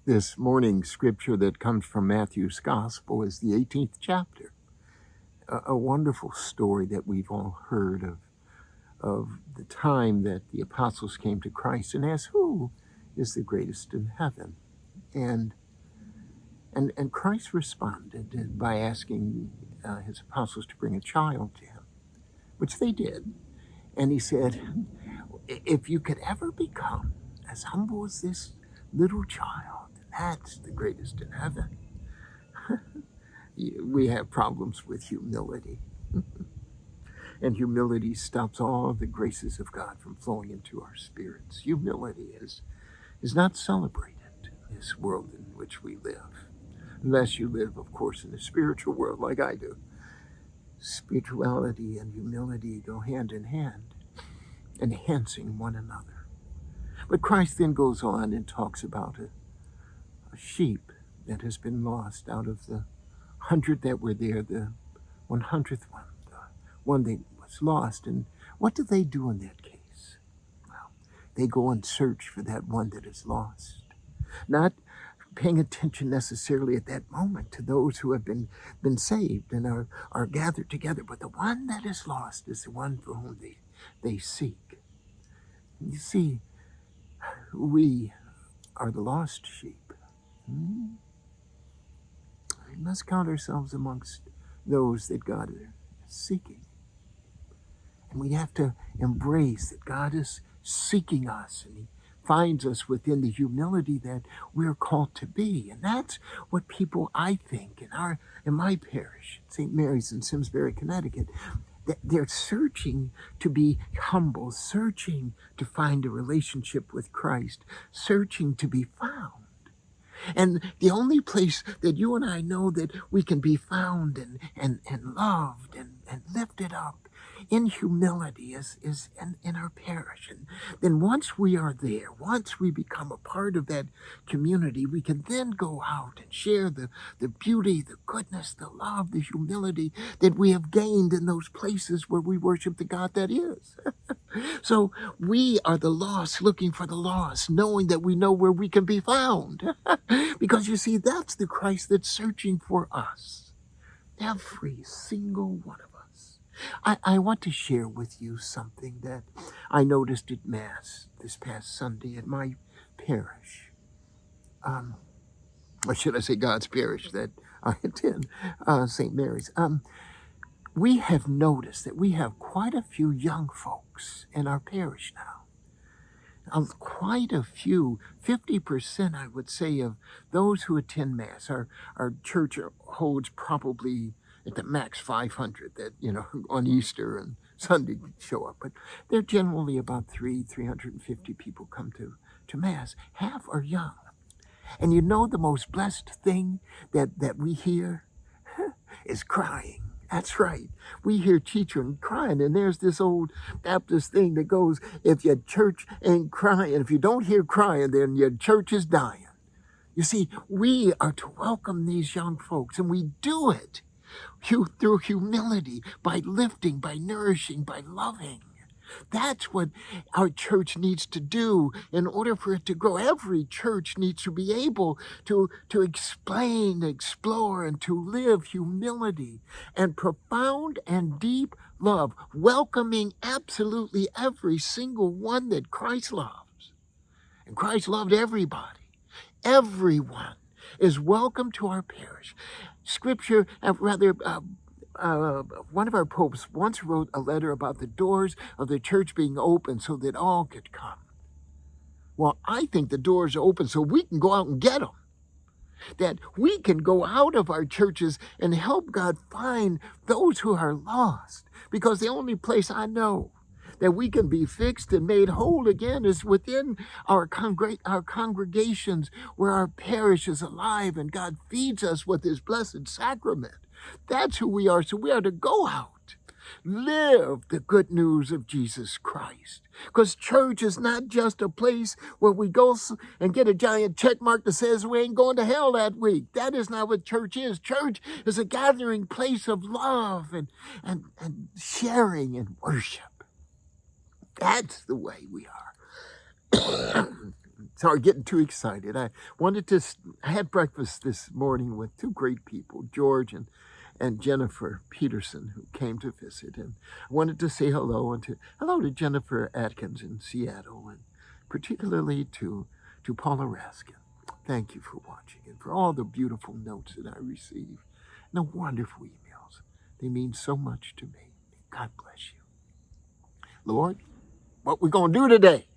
This morning's scripture that comes from Matthew's Gospel is the 18th chapter. A wonderful story that we've all heard of the time that the apostles came to Christ and asked, who is the greatest in heaven? And Christ responded by asking his apostles to bring a child to him, which they did. And he said, if you could ever become as humble as this little child, that's the greatest in heaven. We have problems with humility. And humility stops all the graces of God from flowing into our spirits. Humility is not celebrated in this world in which we live. Unless you live, of course, in the spiritual world like I do. Spirituality and humility go hand in hand, enhancing one another. But Christ then goes on and talks about a sheep that has been lost. Out of the 100 that were there, the 100th one, the one that was lost. And what do they do in that case? Well, they go and search for that one that is lost. Not paying attention necessarily at that moment to those who have been saved and are gathered together, but the one that is lost is the one for whom they seek. You see, we are the lost sheep. We must count ourselves amongst those that God is seeking. And we have to embrace that God is seeking us, and He finds us within the humility that we're called to be. And that's what people, I think, in my parish, St. Mary's in Simsbury, Connecticut, they're searching to be humble, searching to find a relationship with Christ, searching to be found. And the only place that you and I know that we can be found and loved and lifted up in humility is in our parish. And then once we are there, once we become a part of that community, we can then go out and share the beauty, the goodness, the love, the humility that we have gained in those places where we worship the God that is. So we are the lost looking for the lost, knowing that we know where we can be found. Because you see, that's the Christ that's searching for us. Every single one of us. I want to share with you something that I noticed at Mass this past Sunday at my parish. Or should I say God's parish that I attend, St. Mary's. We have noticed that we have quite a few young folks in our parish now. Quite a few, 50%, I would say, of those who attend Mass. Our church holds probably at the max 500 that, on Easter and Sunday show up. But they're generally about 350 people come to Mass. Half are young. And the most blessed thing that we hear is crying. That's right. We hear teaching crying, and there's this old Baptist thing that goes, if your church ain't crying, if you don't hear crying, then your church is dying. You see, we are to welcome these young folks, and we do it through humility, by lifting, by nourishing, by loving. That's what our church needs to do in order for it to grow. Every church needs to be able to explain, explore, and to live humility and profound and deep love, welcoming absolutely every single one that Christ loves. And Christ loved everybody. Everyone is welcome to our parish. Scripture, one of our popes once wrote a letter about the doors of the church being open so that all could come. Well, I think the doors are open so we can go out and get them. That we can go out of our churches and help God find those who are lost. Because the only place I know that we can be fixed and made whole again is within our congregations, where our parish is alive and God feeds us with His blessed sacrament. That's who we are. So we are to go out, live the good news of Jesus Christ. Because church is not just a place where we go and get a giant check mark that says we ain't going to hell that week. That is not what church is. Church is a gathering place of love and sharing and worship. That's the way we are Sorry, getting too excited. I had breakfast this morning with two great people, George and Jennifer Peterson, who came to visit. And I wanted to say hello to Jennifer Atkins in Seattle, and particularly to Paula Raskin. Thank you for watching and for all the beautiful notes that I receive and the wonderful emails. They mean so much to me. God bless you. Lord, what we gonna do today?